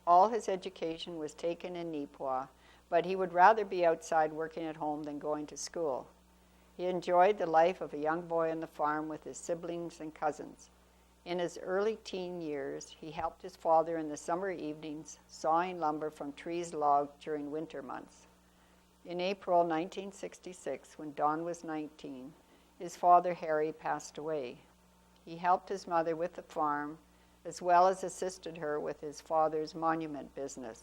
All his education was taken in Neepawa, but he would rather be outside working at home than going to school. He enjoyed the life of a young boy on the farm with his siblings and cousins. In his early teen years, he helped his father in the summer evenings, sawing lumber from trees logged during winter months. In April 1966, when Don was 19, his father Harry passed away. He helped his mother with the farm, as well as assisted her with his father's monument business,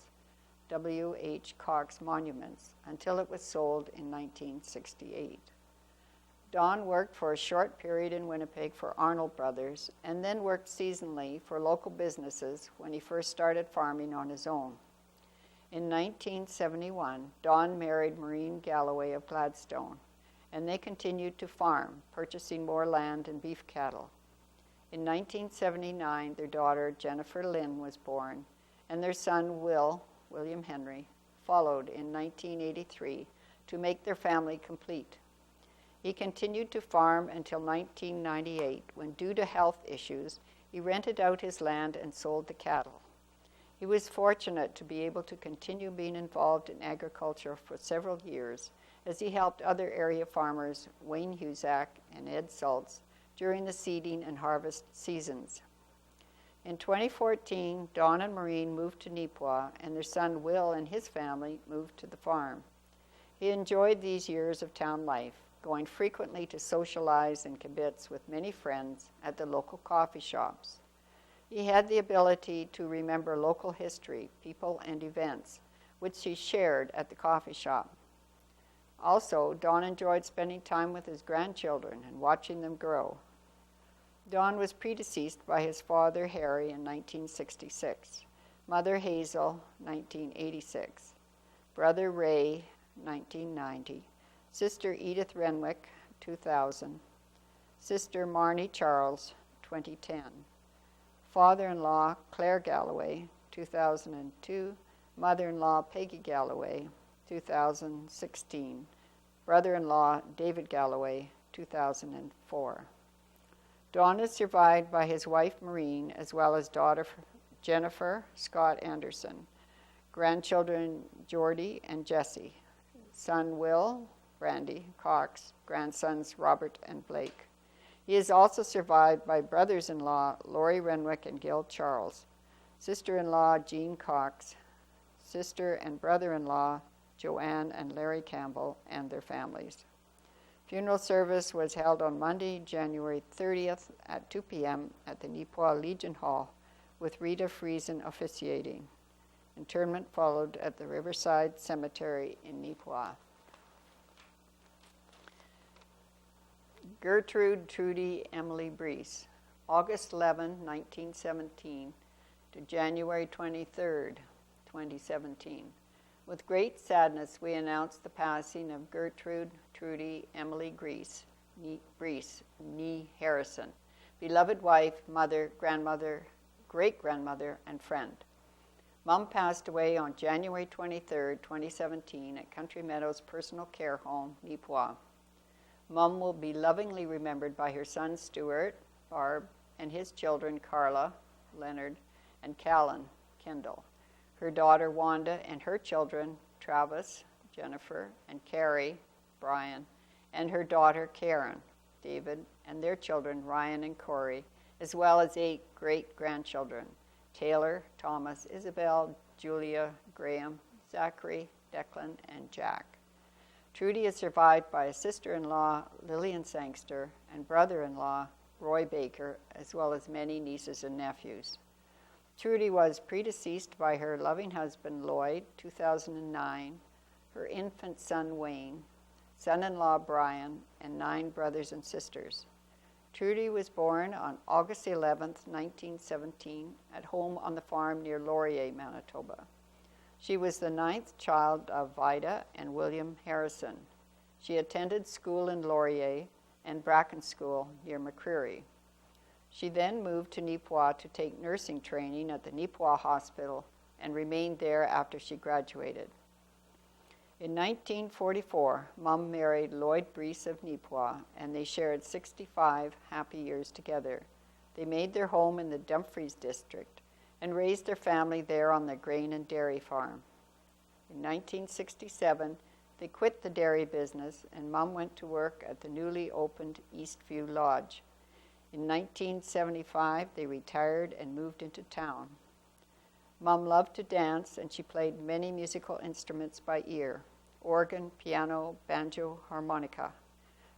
W.H. Cox Monuments, until it was sold in 1968. Don worked for a short period in Winnipeg for Arnold Brothers and then worked seasonally for local businesses when he first started farming on his own. In 1971, Don married Maureen Galloway of Gladstone, and they continued to farm, purchasing more land and beef cattle. In 1979, their daughter Jennifer Lynn was born, and their son William Henry, followed in 1983 to make their family complete. He continued to farm until 1998, when due to health issues, he rented out his land and sold the cattle. He was fortunate to be able to continue being involved in agriculture for several years, as he helped other area farmers, Wayne Husak and Ed Saltz, during the seeding and harvest seasons. In 2014, Don and Maureen moved to Neepawa, and their son Will and his family moved to the farm. He enjoyed these years of town life, going frequently to socialize and kibitz with many friends at the local coffee shops. He had the ability to remember local history, people, and events, which he shared at the coffee shop. Also, Don enjoyed spending time with his grandchildren and watching them grow. Don was predeceased by his father, Harry, in 1966, mother, Hazel, 1986, brother, Ray, 1990, sister, Edith Renwick, 2000, sister, Marnie Charles, 2010, father-in-law, Claire Galloway, 2002, mother-in-law, Peggy Galloway, 2016, brother-in-law, David Galloway, 2004. Don is survived by his wife, Maureen, as well as daughter, Jennifer Scott Anderson, grandchildren, Jordy and Jesse, son, Will, Randy Cox, grandsons, Robert and Blake. He is also survived by brothers-in-law, Laurie Renwick and Gil Charles, sister-in-law, Jean Cox, sister and brother-in-law, Joanne and Larry Campbell, and their families. Funeral service was held on Monday, January 30th at 2 p.m. at the Neepawa Legion Hall, with Rita Friesen officiating. Interment followed at the Riverside Cemetery in Neepawa. Gertrude Trudy Emily Brees, August 11, 1917 to January 23, 2017. With great sadness, we announce the passing of Gertrude Trudy Emily Brees, nee Harrison, beloved wife, mother, grandmother, great-grandmother, and friend. Mom passed away on January 23, 2017 at Country Meadows Personal Care Home, Neepawa. Mom will be lovingly remembered by her son Stuart, Barb, and his children Carla, Leonard, and Callan, Kendall. Her daughter Wanda and her children Travis, Jennifer, and Carrie, Brian, and her daughter Karen, David, and their children Ryan and Corey, as well as 8 great-grandchildren, Taylor, Thomas, Isabel, Julia, Graham, Zachary, Declan, and Jack. Trudy is survived by a sister-in-law, Lillian Sangster, and brother-in-law, Roy Baker, as well as many nieces and nephews. Trudy was predeceased by her loving husband, Lloyd, 2009, her infant son, Wayne, son-in-law, Brian, and 9 brothers and sisters. Trudy was born on August 11, 1917, at home on the farm near Laurier, Manitoba. She was the 9th child of Vida and William Harrison. She attended school in Laurier and Bracken School near McCreary. She then moved to Neepawa to take nursing training at the Neepawa Hospital and remained there after she graduated. In 1944, Mom married Lloyd Brees of Neepawa, and they shared 65 happy years together. They made their home in the Dumfries district and raised their family there on the grain and dairy farm. In 1967, they quit the dairy business, and Mom went to work at the newly opened Eastview Lodge. In 1975, they retired and moved into town. Mom loved to dance, and she played many musical instruments by ear: organ, piano, banjo, harmonica.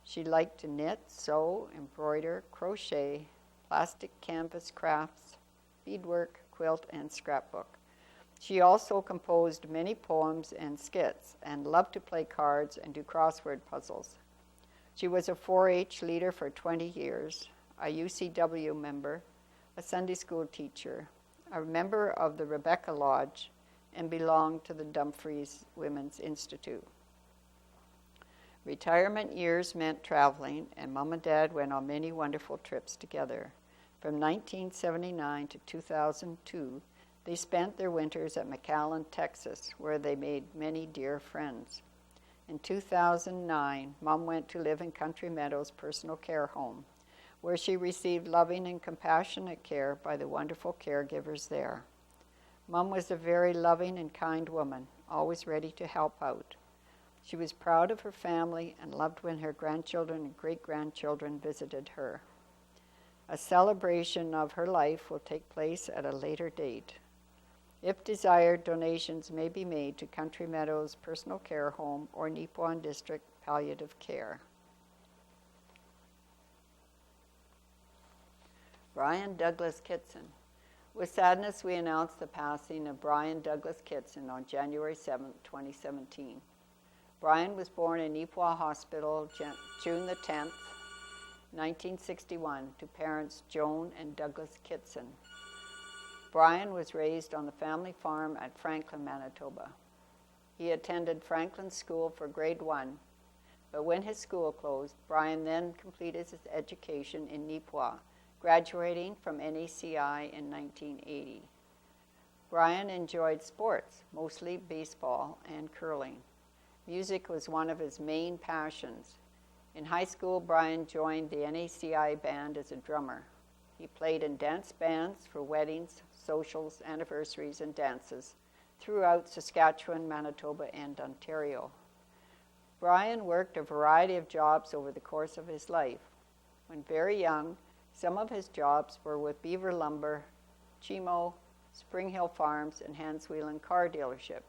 She liked to knit, sew, embroider, crochet, plastic canvas crafts, beadwork, quilt, and scrapbook. She also composed many poems and skits and loved to play cards and do crossword puzzles. She was a 4-H leader for 20 years, a UCW member, a Sunday school teacher, a member of the Rebecca Lodge, and belonged to the Dumfries Women's Institute. Retirement years meant traveling, and Mom and Dad went on many wonderful trips together. From 1979 to 2002, they spent their winters at McAllen, Texas, where they made many dear friends. In 2009, Mom went to live in Country Meadows Personal Care Home, where she received loving and compassionate care by the wonderful caregivers there. Mom was a very loving and kind woman, always ready to help out. She was proud of her family and loved when her grandchildren and great-grandchildren visited her. A celebration of her life will take place at a later date. If desired, donations may be made to Country Meadows Personal Care Home or Neepawa District Palliative Care. Brian Douglas Kitson. With sadness, we announce the passing of Brian Douglas Kitson on January 7, 2017. Brian was born in Neepawa Hospital June the 10th, 1961, to parents Joan and Douglas Kitson. Brian was raised on the family farm at Franklin, Manitoba. He attended Franklin School for grade 1, but when his school closed, Brian then completed his education in Neepawa, graduating from NACI in 1980. Brian enjoyed sports, mostly baseball and curling. Music was one of his main passions. In high school, Brian joined the NACI band as a drummer. He played in dance bands for weddings, socials, anniversaries, and dances throughout Saskatchewan, Manitoba, and Ontario. Brian worked a variety of jobs over the course of his life. When very young, some of his jobs were with Beaver Lumber, Chimo, Spring Hill Farms, and Hans Whelan Car Dealership.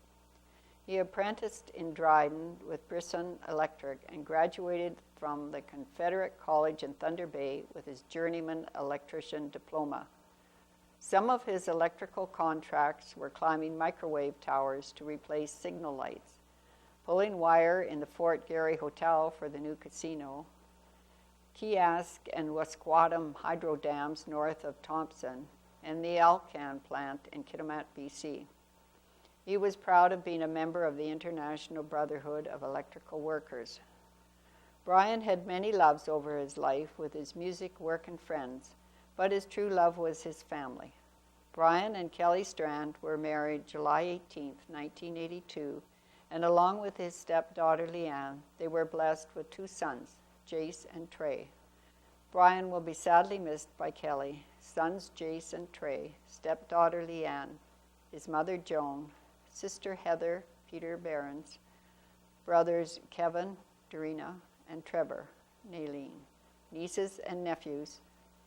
He apprenticed in Dryden with Brisson Electric and graduated from the Confederate College in Thunder Bay with his journeyman electrician diploma. Some of his electrical contracts were climbing microwave towers to replace signal lights, pulling wire in the Fort Garry Hotel for the new casino, Kiosk and Wasquatam hydro dams north of Thompson, and the Alcan plant in Kitimat, BC. He was proud of being a member of the International Brotherhood of Electrical Workers. Brian had many loves over his life with his music, work, and friends, but his true love was his family. Brian and Kelly Strand were married July 18, 1982, and along with his stepdaughter Leanne, they were blessed with 2 sons, Jace and Trey. Brian will be sadly missed by Kelly, sons Jace and Trey, stepdaughter Leanne, his mother Joan, sister Heather, Peter Behrens, brothers Kevin, Dorina, and Trevor, Naylene, nieces and nephews,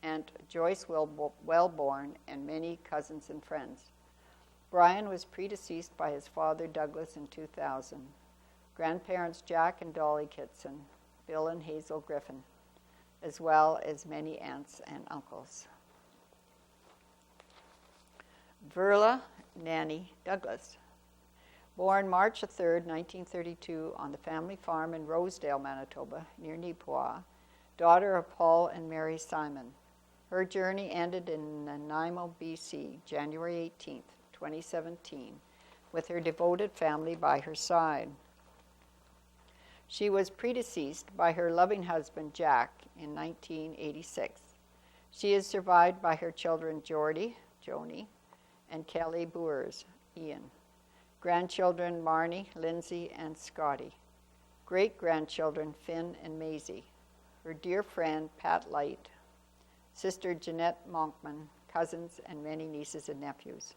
Aunt Joyce Wellborn, and many cousins and friends. Brian was predeceased by his father Douglas in 2000, grandparents Jack and Dolly Kitson, Bill and Hazel Griffin, as well as many aunts and uncles. Verla Nanny Douglas. Born March 3, 1932, on the family farm in Rosedale, Manitoba, near Neepawa, daughter of Paul and Mary Simon. Her journey ended in Nanaimo, BC, January 18, 2017, with her devoted family by her side. She was predeceased by her loving husband, Jack, in 1986. She is survived by her children, Jordy, Joni, and Kelly Boers, Ian. Grandchildren, Marnie, Lindsay, and Scotty. Great-grandchildren, Finn and Maisie. Her dear friend, Pat Light. Sister Jeanette Monkman, cousins, and many nieces and nephews.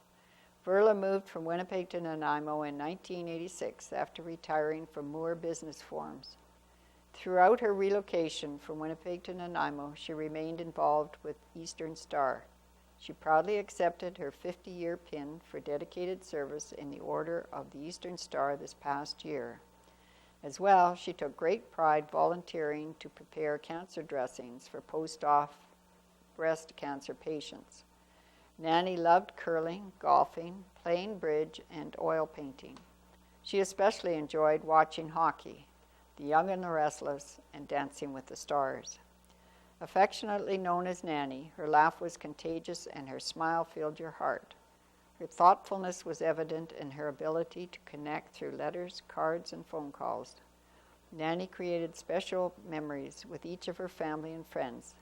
Verla moved from Winnipeg to Nanaimo in 1986 after retiring from Moore Business Forums. Throughout her relocation from Winnipeg to Nanaimo, she remained involved with Eastern Star. She proudly accepted her 50-year pin for dedicated service in the Order of the Eastern Star this past year. As well, she took great pride volunteering to prepare cancer dressings for post-op breast cancer patients. Nanny loved curling, golfing, playing bridge, and oil painting. She especially enjoyed watching hockey, The Young and the Restless, and Dancing with the Stars. Affectionately known as Nanny, her laugh was contagious and her smile filled your heart. Her thoughtfulness was evident in her ability to connect through letters, cards, and phone calls. Nanny created special memories with each of her family and friends.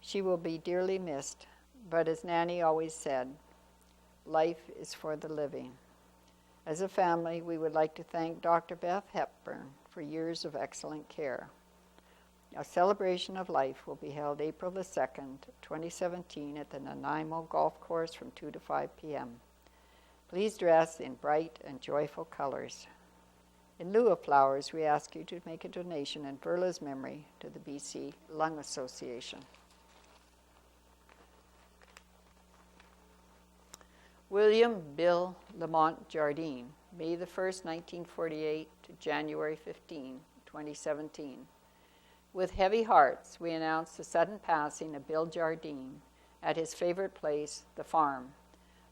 She will be dearly missed, but as Nanny always said, life is for the living. As a family, we would like to thank Dr. Beth Hepburn for years of excellent care. A celebration of life will be held April the 2nd, 2017 at the Nanaimo Golf Course from 2 to 5 p.m. Please dress in bright and joyful colors. In lieu of flowers, we ask you to make a donation in Verla's memory to the BC Lung Association. William Bill Lamont Jardine, May the 1st, 1948 to January 15, 2017. With heavy hearts, we announce the sudden passing of Bill Jardine at his favorite place, the farm.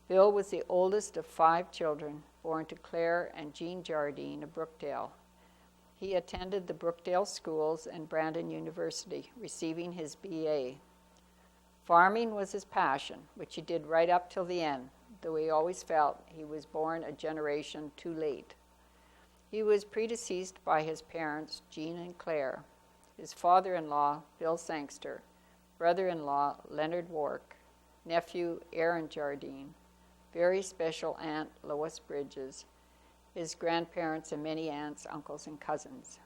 Bill was the oldest of 5 children, born to Claire and Jean Jardine of Brookdale. He attended the Brookdale Schools and Brandon University, receiving his BA. Farming was his passion, which he did right up till the end, though he always felt he was born a generation too late. He was predeceased by his parents, Jean and Claire, his father-in-law, Bill Sangster, brother-in-law, Leonard Wark, nephew, Aaron Jardine, very special aunt, Lois Bridges, his grandparents, and many aunts, uncles, and cousins.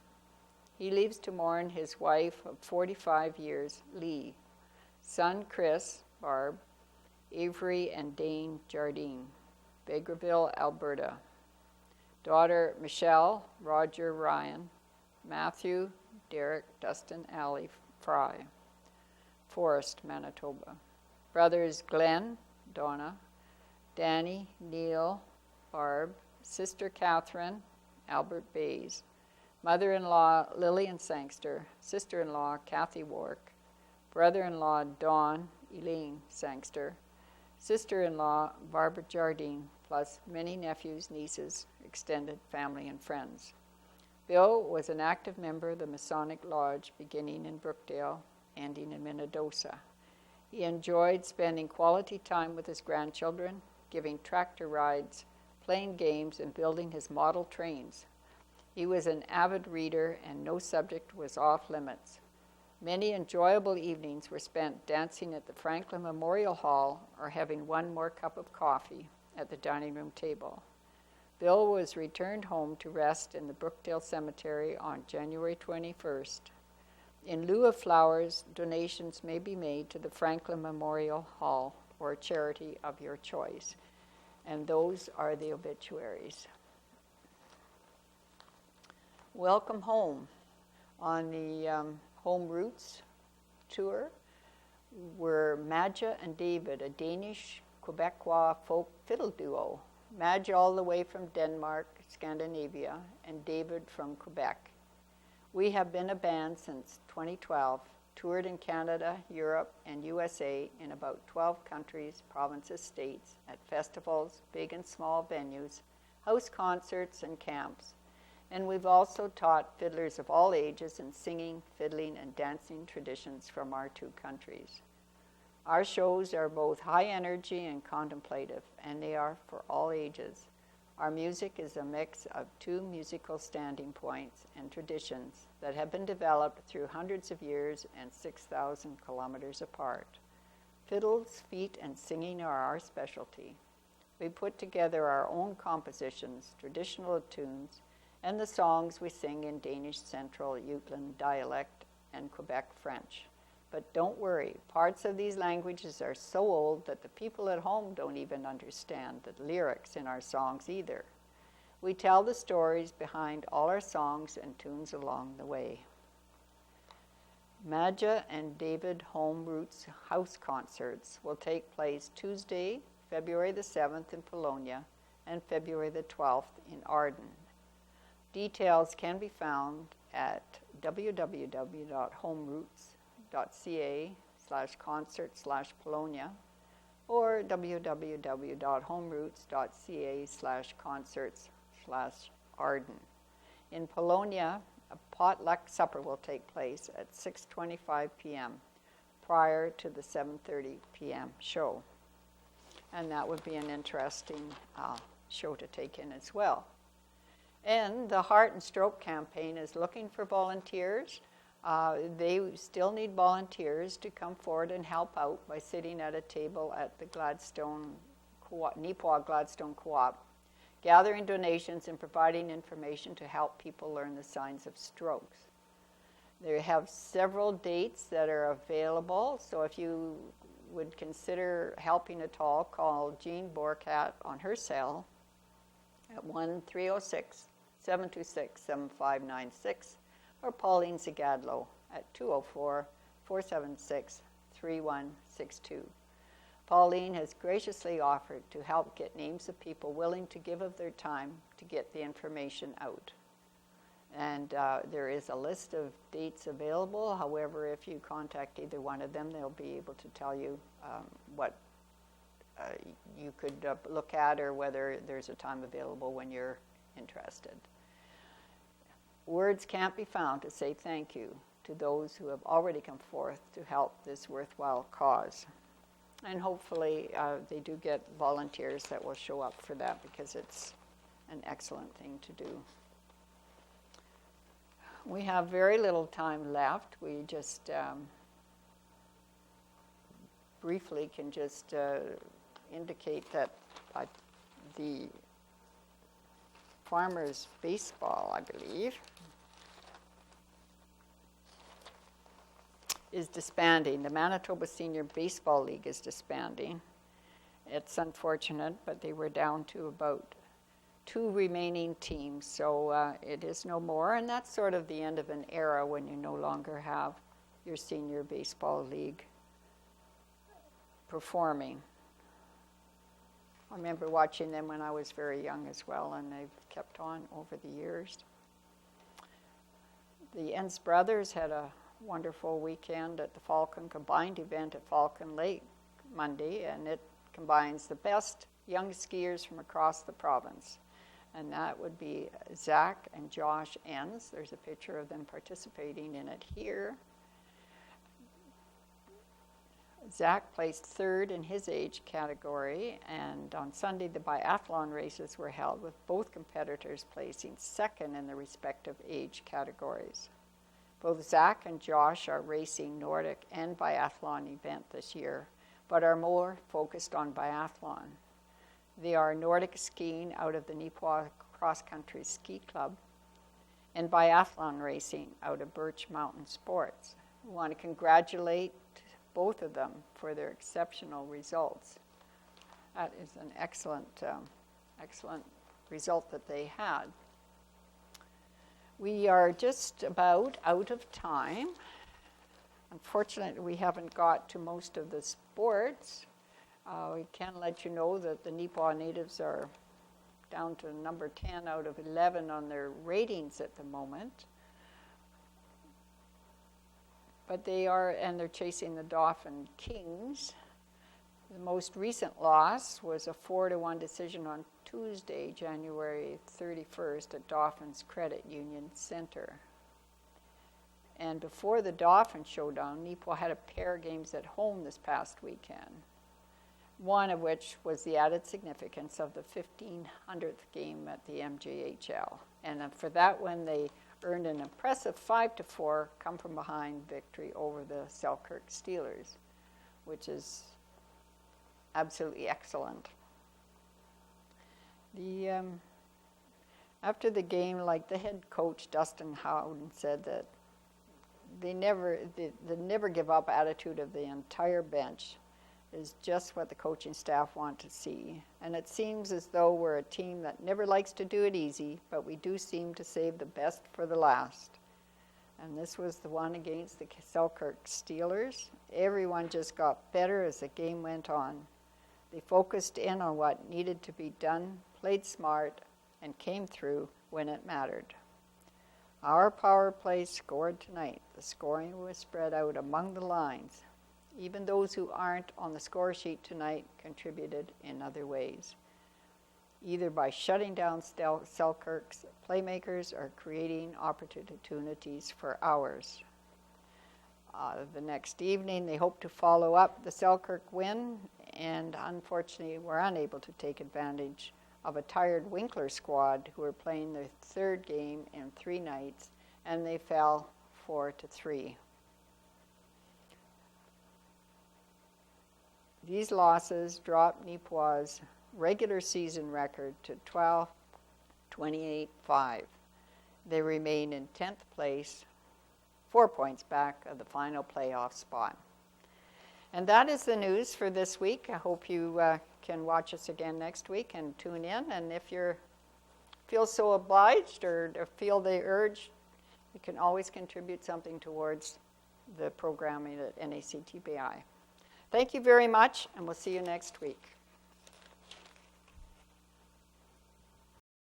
He leaves to mourn his wife of 45 years, Lee, son, Chris, Barb, Avery and Dane Jardine, Bakerville, Alberta, daughter, Michelle, Roger, Ryan, Matthew, Derek, Dustin, Allie, Fry, Forest, Manitoba, brothers, Glenn, Donna, Danny, Neil, Barb, sister Catherine, Albert Bays, mother-in-law Lillian Sangster, sister-in-law Kathy Wark, brother-in-law Don, Elaine Sangster, sister-in-law Barbara Jardine, plus many nephews, nieces, extended family, and friends. Bill was an active member of the Masonic Lodge beginning in Brookdale, ending in Minnedosa. He enjoyed spending quality time with his grandchildren, giving tractor rides, playing games, and building his model trains. He was an avid reader, and no subject was off limits. Many enjoyable evenings were spent dancing at the Franklin Memorial Hall or having one more cup of coffee at the dining room table. Bill was returned home to rest in the Brookdale Cemetery on January 21st. In lieu of flowers, donations may be made to the Franklin Memorial Hall or a charity of your choice. And those are the obituaries. Welcome home. On the Home Roots tour were Madja and David, a Danish Quebecois folk fiddle duo. Madja all the way from Denmark, Scandinavia, and David from Quebec. We have been a band since 2012, toured in Canada, Europe, and USA in about 12 countries, provinces, states, at festivals, big and small venues, house concerts, and camps. And we've also taught fiddlers of all ages in singing, fiddling, and dancing traditions from our two countries. Our shows are both high energy and contemplative, and they are for all ages. Our music is a mix of two musical standing points and traditions that have been developed through hundreds of years and 6,000 kilometers apart. Fiddles, feet, and singing are our specialty. We put together our own compositions, traditional tunes, and the songs we sing in Danish Central Jutland dialect and Quebec French. But don't worry, parts of these languages are so old that the people at home don't even understand the lyrics in our songs either. We tell the stories behind all our songs and tunes along the way. Madja and David Home Roots house concerts will take place Tuesday, February the 7th in Polonia and February the 12th in Arden. Details can be found at www.homeroots.ca/concert/Polonia or www.homeroots.ca/concerts/Arden. In Polonia, a potluck supper will take place at 6:25 p.m. prior to the 7:30 p.m. show. And that would be an interesting show to take in as well. And the Heart and Stroke campaign is looking for volunteers. They still need volunteers to come forward and help out by sitting at a table at the Neepawa Gladstone Co-op, gathering donations and providing information to help people learn the signs of strokes. They have several dates that are available, so if you would consider helping at all, call Jean Borcat on her cell at 1-306-726-7596 or Pauline Zagadlo at 204-476-3162. Pauline has graciously offered to help get names of people willing to give of their time to get the information out. And there is a list of dates available. However, if you contact either one of them, they'll be able to tell you what you could look at or whether there's a time available when you're interested. words can't be found to say thank you to those who have already come forth to help this worthwhile cause. And hopefully they do get volunteers that will show up for that, because it's an excellent thing to do. We have very little time left. We just briefly can just indicate that the Farmers Baseball, I believe, is disbanding. The Manitoba Senior Baseball League is disbanding. It's unfortunate, but they were down to about 2 remaining teams, so it is no more, and that's sort of the end of an era when you no longer have your senior baseball league performing. I remember watching them when I was very young as well, and they've kept on over the years. The Enns brothers had a wonderful weekend at the Falcon combined event at Falcon Lake Monday, and it combines the best young skiers from across the province. And that would be Zach and Josh Enns. There's a picture of them participating in it here. Zach placed 3rd in his age category, and on Sunday the biathlon races were held, with both competitors placing 2nd in their respective age categories. Both Zach and Josh are racing Nordic and biathlon event this year, but are more focused on biathlon. They are Nordic skiing out of the Neepawa Cross Country Ski Club and biathlon racing out of Birch Mountain Sports. We want to congratulate both of them for their exceptional results. That is an excellent result that they had. We are just about out of time. Unfortunately, we haven't got to most of the sports. We can let you know that the Neepawa natives are down to number 10 out of 11 on their ratings at the moment. But they're chasing the Dauphin Kings. The most recent loss was a 4-1 decision on Tuesday, January 31st at Dauphin's Credit Union Center. And before the Dauphin showdown, Neepawa had a pair of games at home this past weekend, one of which was the added significance of the 1500th game at the MJHL. And for that one, they earned an impressive 5-4 come-from-behind victory over the Selkirk Steelers, which is absolutely excellent. After the game, like the head coach, Dustin Howden, said that the never give up attitude of the entire bench is just what the coaching staff want to see. And it seems as though we're a team that never likes to do it easy, but we do seem to save the best for the last. And this was the one against the Selkirk Steelers. Everyone just got better as the game went on. They focused in on what needed to be done, played smart, and came through when it mattered. Our power play scored tonight. The scoring was spread out among the lines. Even those who aren't on the score sheet tonight contributed in other ways, either by shutting down Selkirk's playmakers or creating opportunities for ours. The next evening, they hope to follow up the Selkirk win, and unfortunately were unable to take advantage of a tired Winkler squad who were playing their 3rd game in 3 nights, and they fell 4-3. These losses dropped Neepawa's regular season record to 12-28-5. They remain in 10th place, 4 points back of the final playoff spot. And that is the news for this week. I hope you can watch us again next week and tune in. And if you feel so obliged or feel the urge, you can always contribute something towards the programming at NACTBI. Thank you very much, and we'll see you next week.